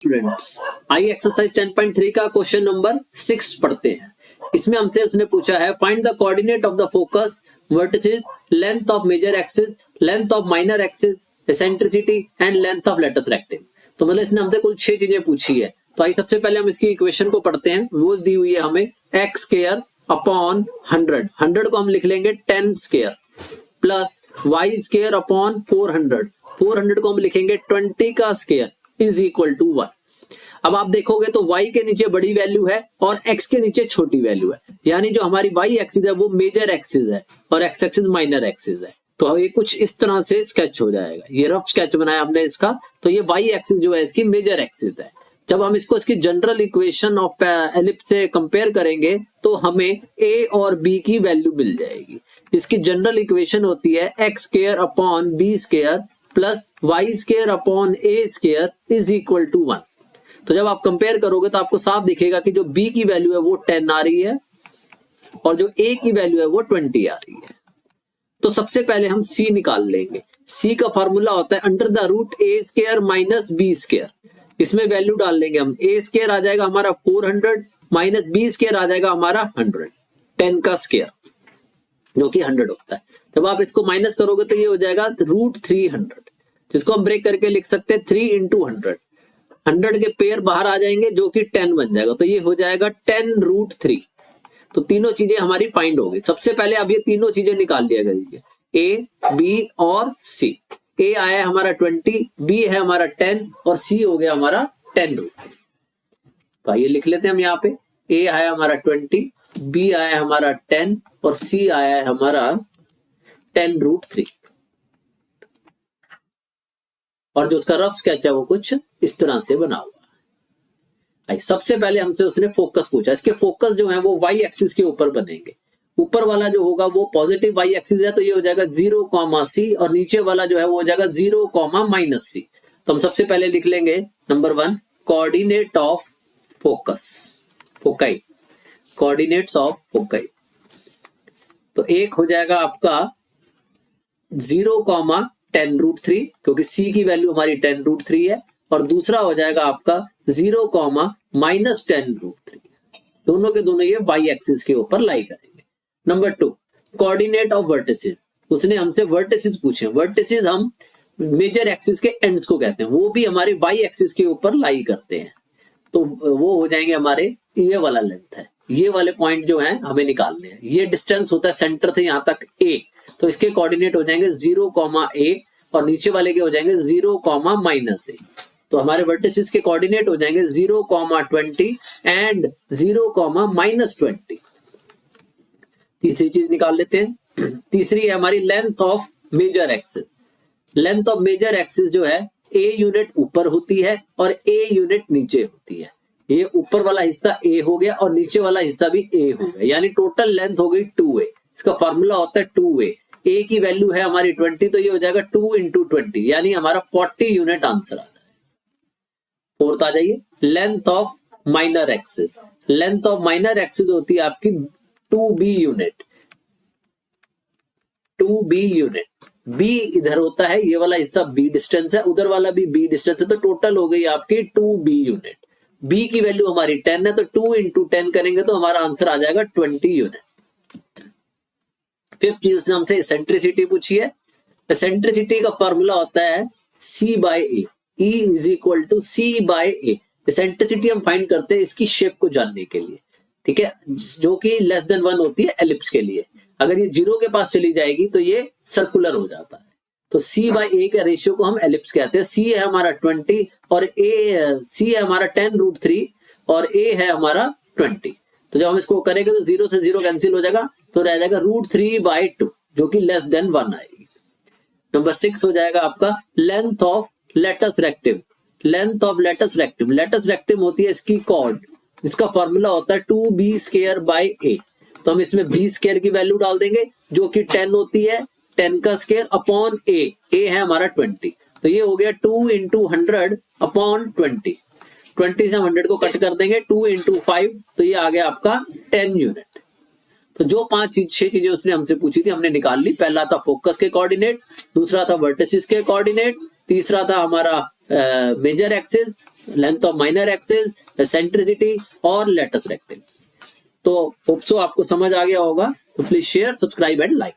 Students, आइए exercise 10.3 का question number 6 पढ़ते हैं। इसमें हमसे उसने पूछा है find the coordinate of the focus, vertices, length of major axis, length of minor axis, eccentricity and length of latus rectum. तो मतलब इसने हमसे कुल 6 चीजें पूछी है। तो आइए सबसे पहले हम इसकी इक्वेशन को पढ़ते हैं। वो दी हुई है हमें x स्क्वायर अपॉन 100, 100 को हम लिख लेंगे 10 square plus y square upon 400, 400 को हम लिखेंगे 20 का स्क्वायर इज इक्वल टू 1। अब आप देखोगे तो y के नीचे बड़ी वैल्यू है और x के नीचे छोटी वैल्यू है, यानी जो हमारी y एक्सिस है वो मेजर एक्सिस है और x एक्सिस माइनर एक्सिस है। तो अब ये कुछ इस तरह से स्केच हो जाएगा। ये रफ स्केच बनाया हमने इसका। तो ये y एक्सिस जो है इसकी मेजर एक्सिस है। जब हम इसको इसकी जनरल इक्वेशन ऑफ एलिप्स से कंपेयर करेंगे तो हमें a और b की वैल्यू मिल जाएगी। इसकी जनरल इक्वेशन होती है x square upon b square plus y square upon a square is equal to 1। तो जब आप कंपेयर करोगे तो आपको साफ दिखेगा कि जो b की वैल्यू है वो 10 आ रही है और जो a की वैल्यू है वो 20 आ रही है। तो सबसे पहले हम c निकाल लेंगे। c का फॉर्मूला होता है under the root a square minus b square. इसमें वैल्यू डाल लेंगे हम। a स्क्वायर आ जाएगा हमारा 400 माइनस b स्क्वायर आ जाएगा हमारा 100, 10 का स्क्वायर जो कि 100 होता है। जब आप इसको माइनस करोगे तो ये हो जाएगा रूट 300, जिसको हम ब्रेक करके लिख सकते हैं 3 इंटू 100। 100 के पेयर बाहर आ जाएंगे जो कि 10 बन जाएगा। तो ये हो जाएगा 10 रूट 3। तो तीनों चीजें हमारी फाइंड हो गई। सबसे पहले अब ये तीनों चीजें निकाल लिया करिए, a, b और c। a आया हमारा 20, b है हमारा 10 और c हो गया हमारा 10 रूट 3। तो आइए लिख लेते हैं हम यहाँ पे। a आया हमारा 20, b आया हमारा 10 और c आया है हमारा 10 रूट 3। और जो उसका रफ स्केच है वो कुछ इस तरह से बना हुआ है। सबसे पहले हमसे उसने फोकस पूछा। इसके फोकस जो है वो y एक्सिस के ऊपर बनेंगे। ऊपर वाला जो होगा वो पॉजिटिव y एक्सिस है तो ये हो जाएगा 0, c और नीचे वाला जो है वो हो जाएगा 0, माइनस c। तो हम सबसे पहले लिख लेंगे number 1 coordinate of focus, foci, coordinates of foci. तो एक हो जाएगा आपका 0, 10 रूट 3 क्योंकि c की वैल्यू हमारी 10 रूट 3 है, और दूसरा हो जाएगा आपका 0, माइनस 10 रूट 3। दोनों के दोनों ये y एक्सिस के ऊपर लाई करेंगे। Number 2 coordinate of vertices. उसने हमसे वर्टिसेस पूछे। वर्टिसेस हम मेजर एक्सिस के एंड्स को कहते हैं, वो भी हमारे y एक्सिस के ऊपर लाई करते हैं। तो वो हो जाएंगे हमारे, ये वाला लेंथ है, ये वाले पॉइंट जो है हमें निकालने हैं। ये डिस्टेंस होता है सेंटर से यहाँ तक a, तो इसके कोऑर्डिनेट हो जाएंगे 0, a और नीचे वाले के हो जाएंगे 0, माइनस a। तो हमारे वर्टिसेस के कोऑर्डिनेट हो जाएंगे 0, 20 एंड 0, माइनस 20। तीसरी चीज निकाल लेते हैं। तीसरी है हमारी length of major axis. Length of major axis जो है a यूनिट ऊपर होती है और a यूनिट नीचे होती है। ये ऊपर वाला हिस्सा a हो गया और नीचे वाला हिस्सा भी a हो गया, यानी टोटल लेंथ हो गई 2a। इसका फॉर्मूला होता है 2a। a की वैल्यू है हमारी 20 तो ये हो जाएगा 2 इंटू 20, यानी हमारा 40 यूनिट आंसर आ जाएगा। फोर्थ आ जाइए length of minor axis. Length of minor axis होती है आपकी 2b unit. 2b unit, b इधर होता है, ये वाला हिस्सा b डिस्टेंस है, उधर वाला भी b डिस्टेंस है, तो टोटल हो गई आपकी 2b यूनिट। b की वैल्यू हमारी 10 है तो 2 इंटू 10 करेंगे तो हमारा आंसर आ जाएगा 20 यूनिट। फिफ्थ चीज उसने हमसे एसेंट्रिसिटी पूछी है। एसेंट्रिसिटी का फॉर्मूला होता है c by a, E is equal to c by a। Eccentricity हम फाइंड करते हैं इसकी शेप को जानने के लिए, ठीक है, जो कि लेस देन 1 होती है एलिप्स के लिए। अगर ये 0 के पास चली जाएगी तो ये सर्कुलर हो जाता है। तो c बाय a के रेशियो को हम एलिप्स कहते हैं। c है हमारा 20 और c है हमारा 10 रूट 3 और a है हमारा 20। तो जब हम इसको करेंगे तो 0 से 0 कैंसिल हो जाएगा, तो रह जाएगा रूट 3 बाय 2 जो कि लेस देन 1 आएगी। नंबर 6 हो जाएगा आपका length of latus rectum. Length of latus rectum, latus rectum होती है इसकी कॉर्ड, जिसका फॉर्मूला होता है 2b स्क्वायर बाय a। तो हम इसमें b स्क्वायर की वैल्यू डाल देंगे जो कि 10 होती है, 10 का स्क्वायर अपॉन a, a है हमारा 20। तो ये हो गया 2 इंटू 100 अपॉन 20। 20 से हम 100 को कट कर देंगे, 2 इंटू 5 तो ये आ गया आपका 10 यूनिट। तो जो 6 चीजें उसने हमसे पूछी थी हमने निकाल ली। पहला था फोकस के कोऑर्डिनेट, दूसरा था वर्टिसेस के कोऑर्डिनेट, तीसरा था हमारा major axis, length of minor axis, eccentricity और लेटस रेक्टेंगल। तो होप सो आपको समझ आ गया होगा। तो please share, subscribe and like.